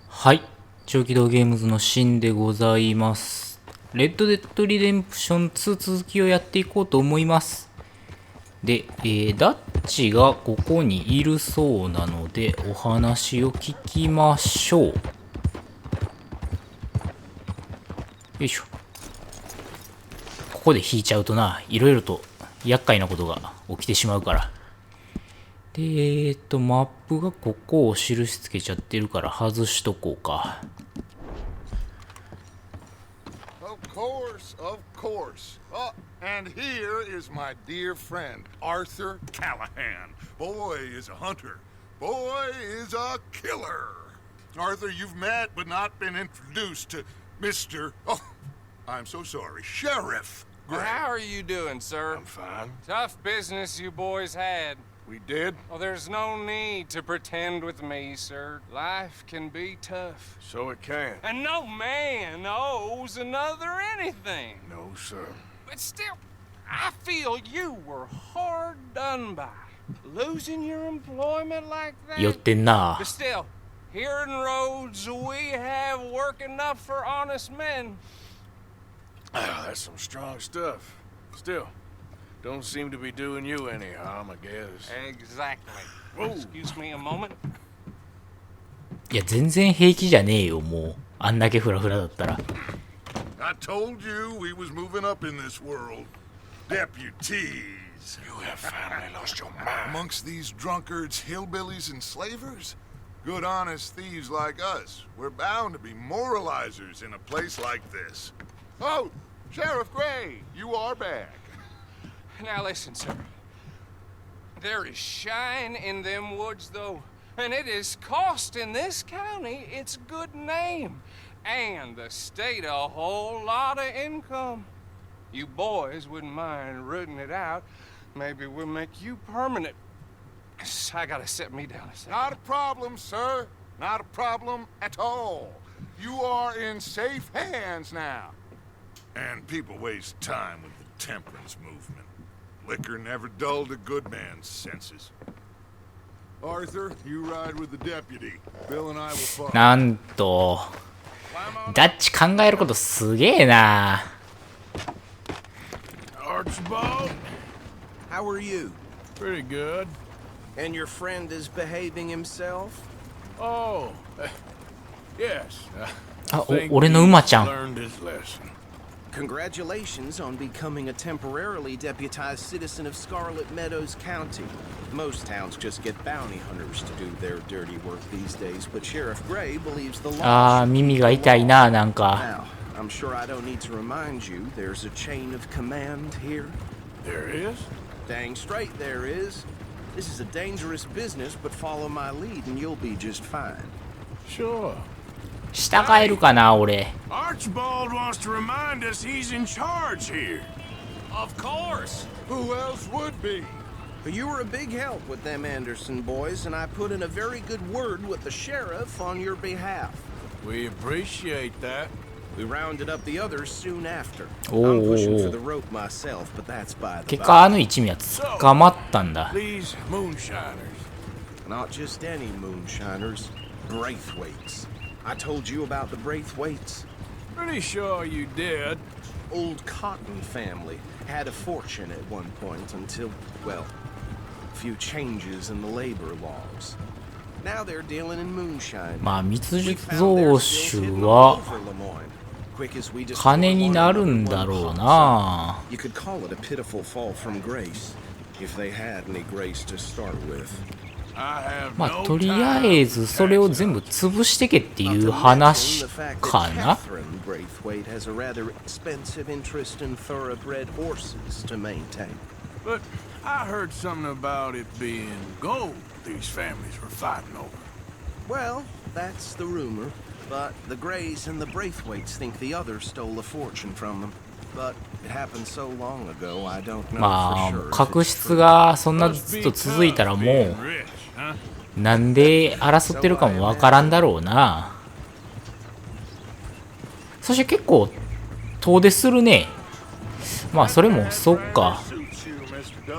はい、超機動ゲームズのシンでございます。レッドデッドリデンプション2続きをやっていこうと思います。で、ダッチがここにいるそうなのでお話を聞きましょう。よいしょ。ここで引いちゃうとな、いろいろと厄介なことが起きてしまうから。で、マップがここを印つけちゃってるから外しとこうか。Of course, of course. Oh, and here is my dear friend, Arthur Callahan. Boy is a hunter. Boy is a killer. Arthur, you've met but not been introduced to Mr. Oh, I'm so sorry, Sheriff Gray. How are you doing, sir? I'm fine. Tough business you boys had. We did? Oh, there's no need to pretend with me, sir. Life can be tough. So it can. And no man owes another anything. No, sir. But still, I feel you were hard done by. Losing your employment like that. 寄ってんな。 But still, here in Rhodes, we have work enough for honest men. Ah, that's some strong stuff. Still, don't seem to be doing you any harm, I guess. Exactly. Whoa. Excuse me a moment. いや、全然平気じゃねえよ、もう。あんだけフラフラだったら。I told you we was moving up in this world. Deputies. You have finally lost your mind. Amongst these drunkards, hillbillies, and slavers? Good honest thieves like us. We're bound to be moralizers in a place like this. Oh, Sheriff Gray, you are back. Now listen, sir. There is shine in them woods, though, and it is costing this county its good name, and the state a whole lot of income. You boys wouldn't mind rooting it out. Maybe we'll make you permanent. I gotta set me down a second. Not a problem, sir. Not a problem at all. You are in safe hands now. And people waste time with the temperance movement. Liquor never dulled a good man's senses. Arthur, you ride with the deputy. Bill and I will follow. なんと、ダッチ考えることすげえな。Archibald, How are you? pretty good. And your friend is behaving himself? Oh, yes. あ、俺の馬ちゃん。 Learned his lesson. Congratulations on becoming a temporarily deputized citizen of Scarlet Meadows County. Most towns just get bounty hunters to do their dirty work these days, but Sheriff Gray believes the law. あー、耳が痛いな、なんか。 Now, I'm sure I don't need to remind you there's a chain of command here. There is? Dang straight there is. This is a dangerous business, but follow my lead and you'll be just fine. Sure. 従えるかな、俺。 Archibald wants to remind us he's in charge here. Of course. Who else would be? You were a big help with them Anderson boys, and I put in a very good word with the sheriff on your behalf. We appreciate that. We rounded up the others soon after. Oh. I'm pushing for the rope myself, but that's by the 結果、あの一味は捕まったんだ。 These moonshiners. Not just any moonshiners, Braithwaites. I told you about the Braithwaites. Pretty sure you did. Old Cotton family had a fortune at one point until, well, a few changes in the labor laws. Now they're dealing in moonshine. まあ、密 We 術 found 増 their skills 収 hidden all は over Lemoyne. Quick as we destroy 金になるん one だろう homicide. な。 You could call it a pitiful fall from grace, if they had any grace to start with. まあ、とりあえずそれを全部潰してけっていう話かな。 Catherine Braithwaite has a rather expensive interest in thoroughbred horses to maintain. But I heard something about it being gold these families were fighting over. Well, that's the rumor, but the Greys and the Braithwaites think the others stole a fortune from them. But it happened so long ago, I don't know ま for あ、 sure. 確執がそんなずっと続いたらもう、なんで争ってるかもわからんだろうな。そして結構遠出するね。まあそれもそっか。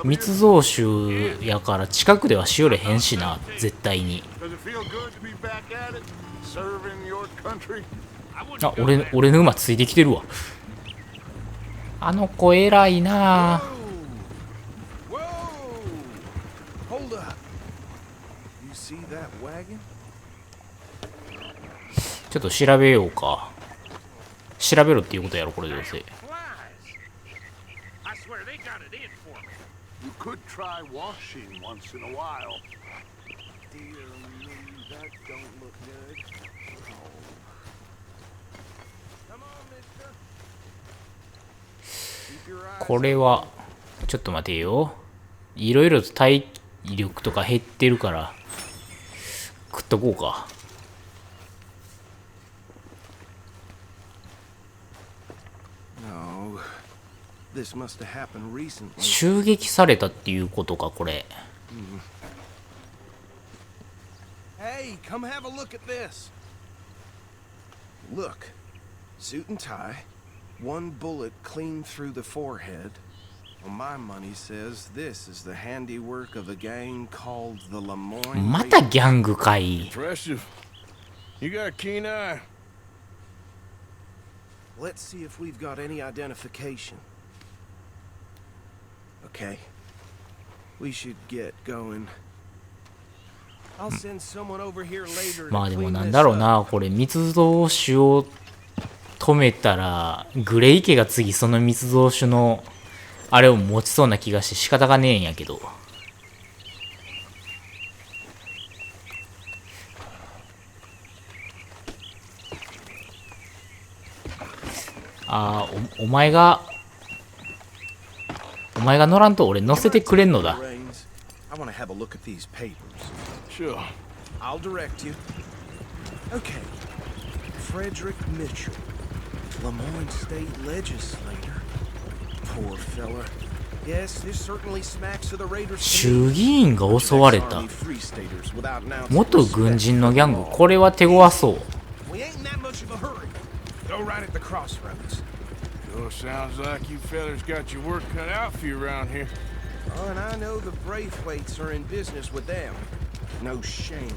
密造酒やから近くではしおれへんしな、絶対に。あ、俺の馬ついてきてるわ。あの子偉いな。ちょっと調べようか。調べろっていうことやろ、これどうせ。You could try washing once in a while. Dear me, that don't look good. Come on, mister. Keep your eyes これはちょっと待てよ。いろいろと体力とか減ってるから食っとこうか。No. This must have happened recently. 襲撃されたっていうことか、これ。Hey, come have a look at this. Look, suit and tie, one bullet clean through the forehead. Well, my money says this is the handiwork of a gang called the Lemoyne. またギャングかい。 Impressive. You got a keen eye. Let's see if we've got any identification. Okay. We should get going. I'll send someone over here later. まあでもなんだろうな、これ密造酒を止めたらグレイ家が次その密造酒のあれを持ちそうな気がして仕方がねえんやけど。ああ、お前が乗らんと俺乗せてくれんのだ。 I want to have a look at these papers. Sure. I'll direct you. Okay. Frederick Mitchell, Lemoyne State Legislator. Poor fella. Yes, this certainly smacks of the Raiders. 衆議院が襲われた。元軍人のギャング、これは手強そう。 We ain't in that much of a hurry. Go right at the crossroads. Sure sounds like you fellas got your work cut out for you around here. Oh, and I know the Braithwaites are in business with them. No shame.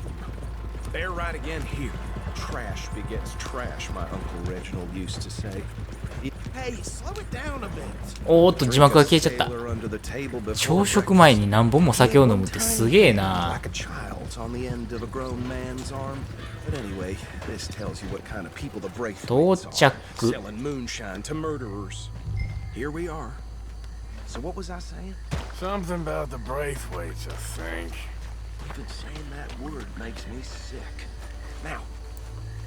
They're right again here. Trash begets trash, my Uncle Reginald used to say. Hey, slow it down a bit. おーっと字幕が消えちゃった。朝食前に何本も酒を飲むってすげえな。 Like a child's on the end of a grown man's arm. But anyway, this tells you what kind of people the Braithwaites are. Selling moonshine to murderers. Here we are. So what was I saying? Something about the Braithwaites, I think. Even saying that word makes me sick. Now,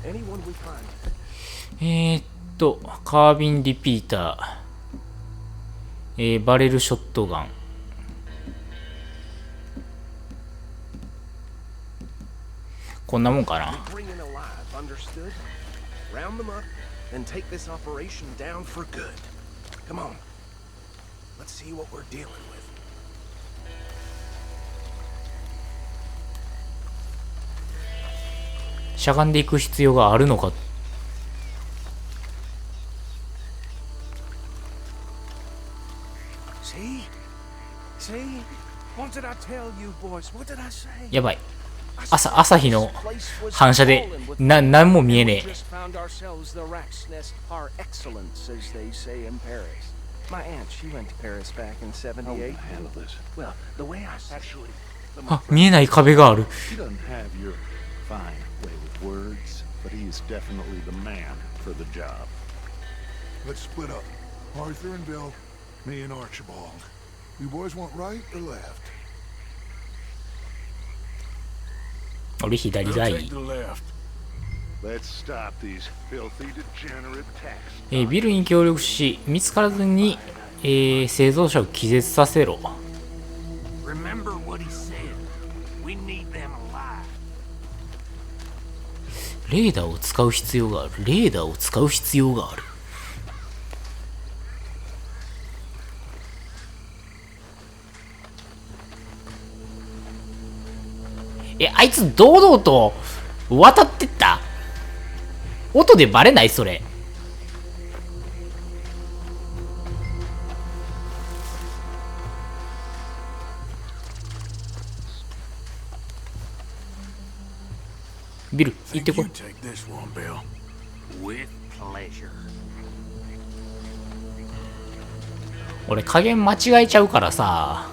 anyone we find. カービンリピーター、バレルショットガン。こんなもんかな。 Bring in alive, understood? Round them up and take this operation down for good. Come on. Let's see what we're dealing with. しゃがんでいく必要があるのか。 See? What did I tell you, boys? What did I say? やばい。朝日の反射でなんも見えねえ。 Just found ourselves the rat's nest par excellence, as they say in Paris. My aunt, she went to Paris back in '78. Handle this. Well, the way I actually. あ、見えない壁がある。 He doesn't have your fine way with words, but he is definitely the man for the job. Let's split up. Arthur and Bill, me and Archibald. You boys want right or left? 俺左がい We'll い take。the left. Let's stop these filthy, degenerate tax. ビルに協力し、見つからずに、製造者を気絶させろ。 Remember what he said. We need them alive. レーダーを使う必要がある。レーダーを使う必要がある。あいつ堂々と渡ってった。音でバレないそれ。ビル行ってこい。 You take this one, Bill. With pleasure. 俺加減間違えちゃうからさ。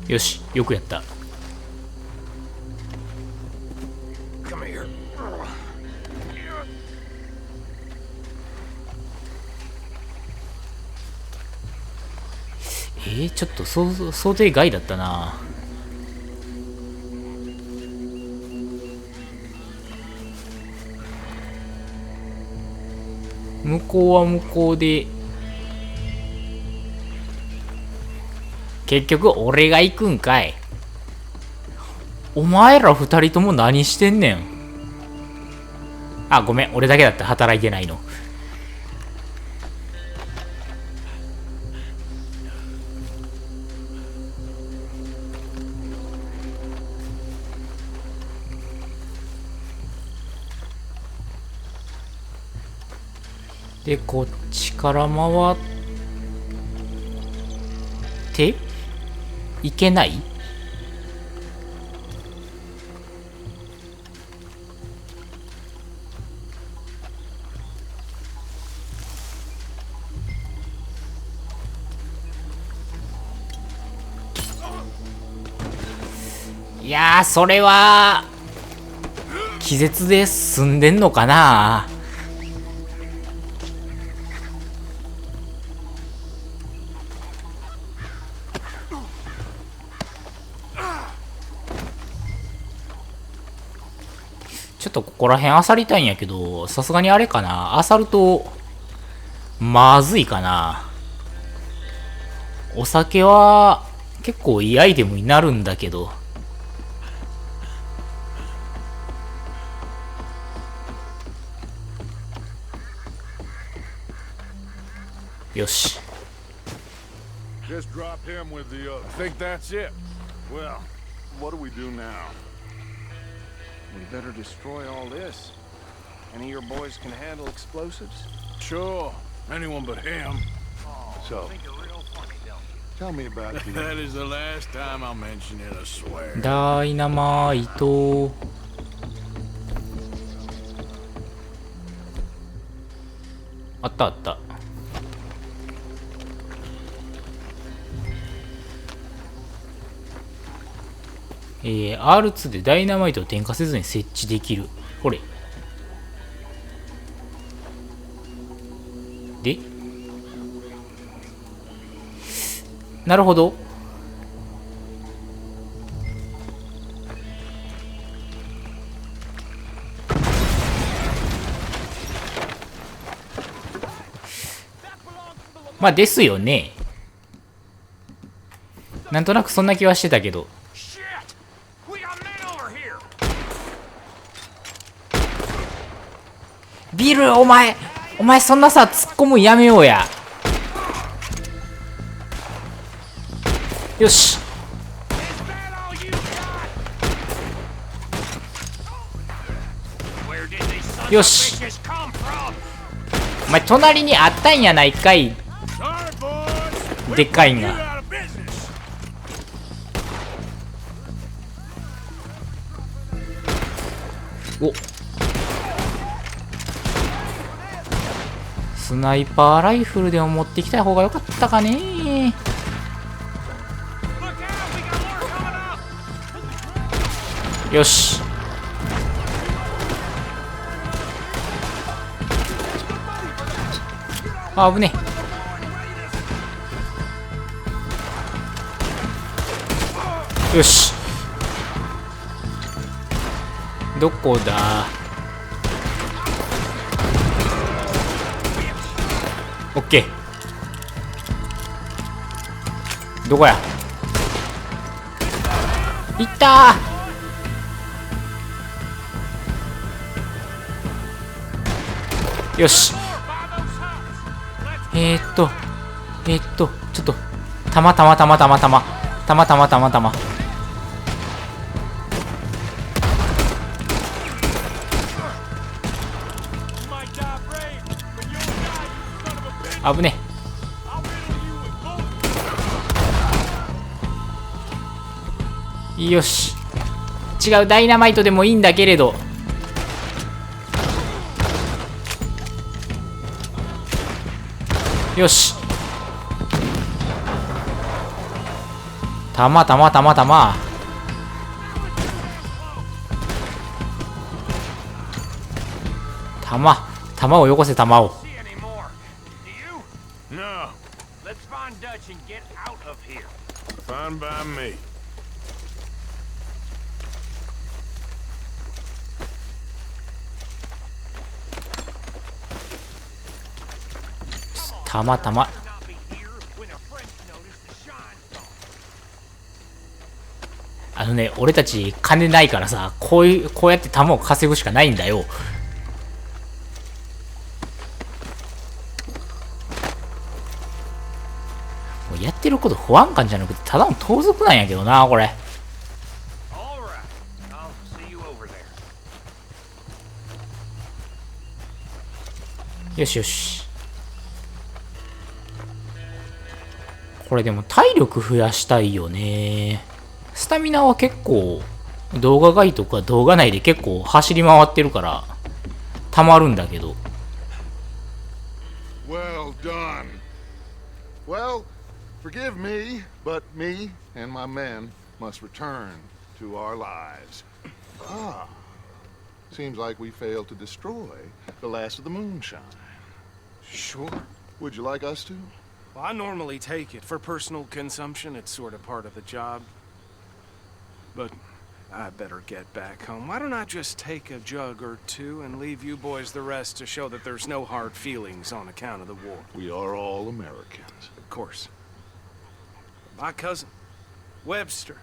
よし、よくやった。Come here. ちょっと想定外だったな。向こうは向こうで結局俺が行くんかい。お前ら二人とも何してんねん。あ、ごめん、俺だけだった、働いてないの。で、こっちから回っていけない？いやー、それは気絶で済んでんのかな。ちょっとここら辺漁りたいんやけど、さすがにあれかな、漁るとまずいかな。お酒は結構いいアイテムになるんだけど。よし。 Just drop him with the other. I think that's it. Well, what do we do now? We better destroy all this. Any of your boys can handle explosives? Sure, anyone but him. So, tell me about That is the last time I'll mention it, I swear. ダイナマイト。あったあった。R2 でダイナマイトを点火せずに設置できる。これ。で、なるほど。まあですよね。なんとなくそんな気はしてたけど。ビル、お前そんなさ突っ込むんやめようや。よし。よし。お前隣にあったんやないかい。でっかいんが。お、スナイパーライフルでも持ってきた方が良かったかね。よし。あぶねえ。よし。どこだ。オッケー。どこや。いったー。よし。ちょっとたま危ねえ。よし、違う、ダイナマイトでもいいんだけれど。よし、弾弾弾弾弾をよこせ、弾を。 See any more? Do you? No, Let's find Dutch and get out of here. fine by me. 弾 Not be here when a French notice the shine's gone. ね、俺たち金ないからさ、こうやって弾を稼ぐしかないんだよ。もうやってること保安官じゃなくてただの盗賊なんやけどな、これ。 All right. I'll see you over there. よしよし。これでも体力増やしたいよね。スタミナは結構動画外とか動画内で結構走り回ってるからたまるんだけど。 Well done. Well, forgive me, but me and my men must return to our lives. Ah, seems like we failed to destroy the last of the moonshine. Sure. Would you like us to? Well, I normally take it. For personal consumption, it's sort of part of the job. But I better get back home. Why don't I just take a jug or two and leave you boys the rest to show that there's no hard feelings on account of the war? We are all Americans. Of course. My cousin, Webster,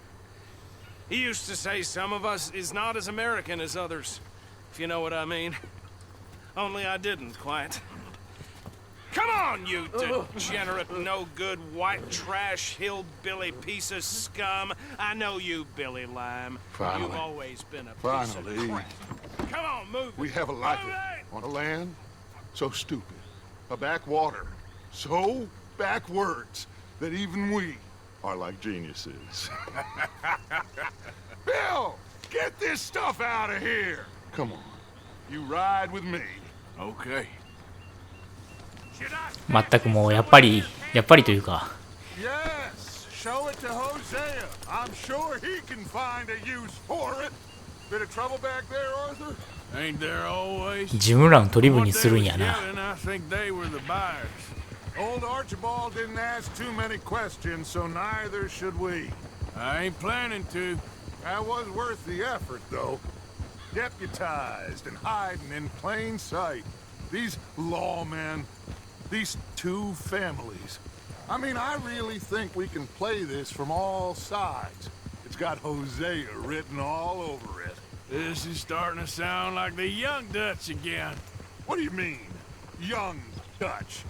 he used to say some of us is not as American as others, if you know what I mean. Only I didn't quite. Come on, you degenerate, no-good, white trash, hillbilly piece of scum. I know you, Billy Lime. Finally. You've always been a piece Finally. of crap. Come on, move it. We have a life Move it. on a land so stupid, a backwater so backwards that even we are like geniuses. Bill, get this stuff out of here. Come on, you ride with me. Okay. 全くもうやっぱりというか、 Yes, show it to Hosea. I'm sure he can find a use for it. Bit of trouble back there, Arthur? Ain't there always? 自分らの取り分に What す they るん was やな。 yelling, I think they were the buyers. Old Archibald didn't ask too many questions, so neither should we. I ain't planning to. That was worth the effort, though. Deputized and hiding in plain sight. These lawmen, these two families. I mean, I really think we can play this from all sides. It's got Hosea written all over it. This is starting to sound like the young Dutch again. What do you mean, young Dutch?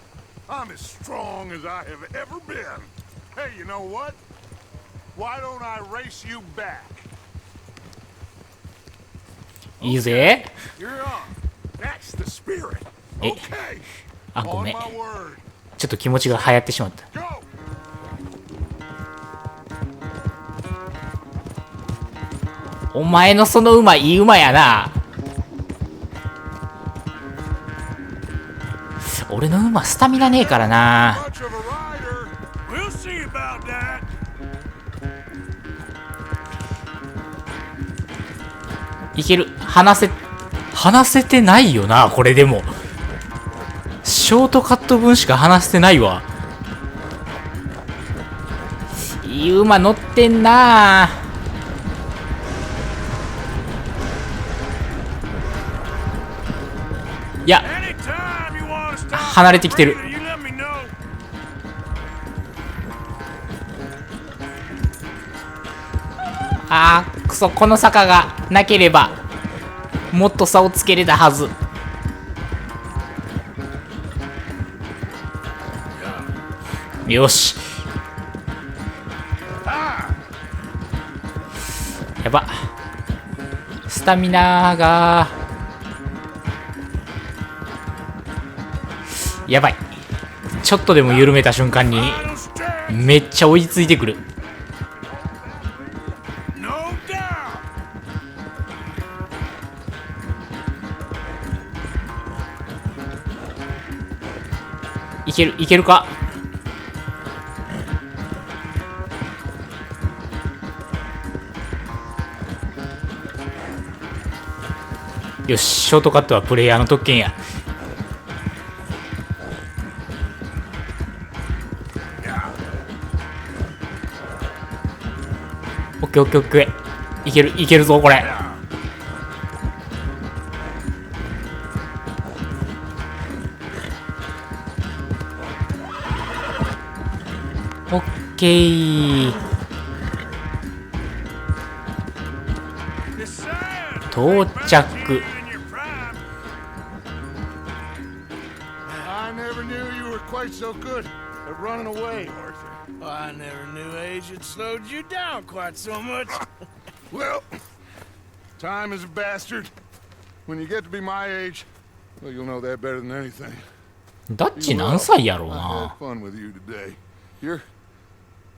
I'm as strong as I have ever been. Hey, you know what? Why don't I race you back? いいぜ。 You're on. That's the spirit. Eh. Okay. あ、ご On めん。 my word. ちょっと気持ちが流行ってしまった。 Go. お前のその馬いい馬やな。俺の馬スタミナねえからな。 Much of a rider. We'll see about that. いける。話せてないよな、これでも。ショートカット分しか話してないわ。いい馬乗ってんな。いや、 Anytime you want to stop, 離れてきてる。 you let me know. あー、くそ、この坂がなければもっと差をつけれたはず。よし。やば。スタミナがやばい。ちょっとでも緩めた瞬間にめっちゃ追いついてくる。いける、いけるか。よし、ショートカットはプレイヤーの特権や。オッケーオッケーオッケー。いける、いけるぞこれ。オッケー。到着。I never knew you were quite so good at running away, Arthur. I never knew age had slowed you down quite so much. Well, time is a bastard. When you get to be my age, well, you'll know that better than anything. ダッチ何歳やろう I な。 had fun with you today.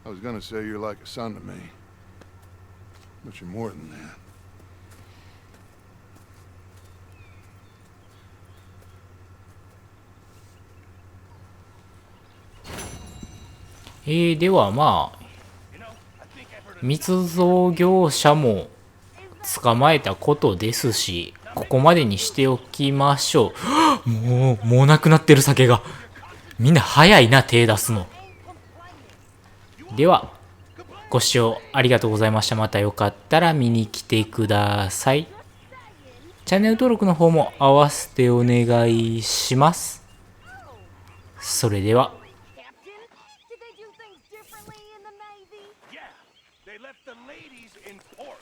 I was gonna say you're like a son to me, but you're more than that. ではまあ密造業者も捕まえたことですし、ここまでにしておきましょう。もうなくなってる酒が。みんな早いな、手出すの。ではご視聴ありがとうございました。またよかったら見に来てください。チャンネル登録の方も合わせてお願いします。それでは。Yeah, they left the ladies in port.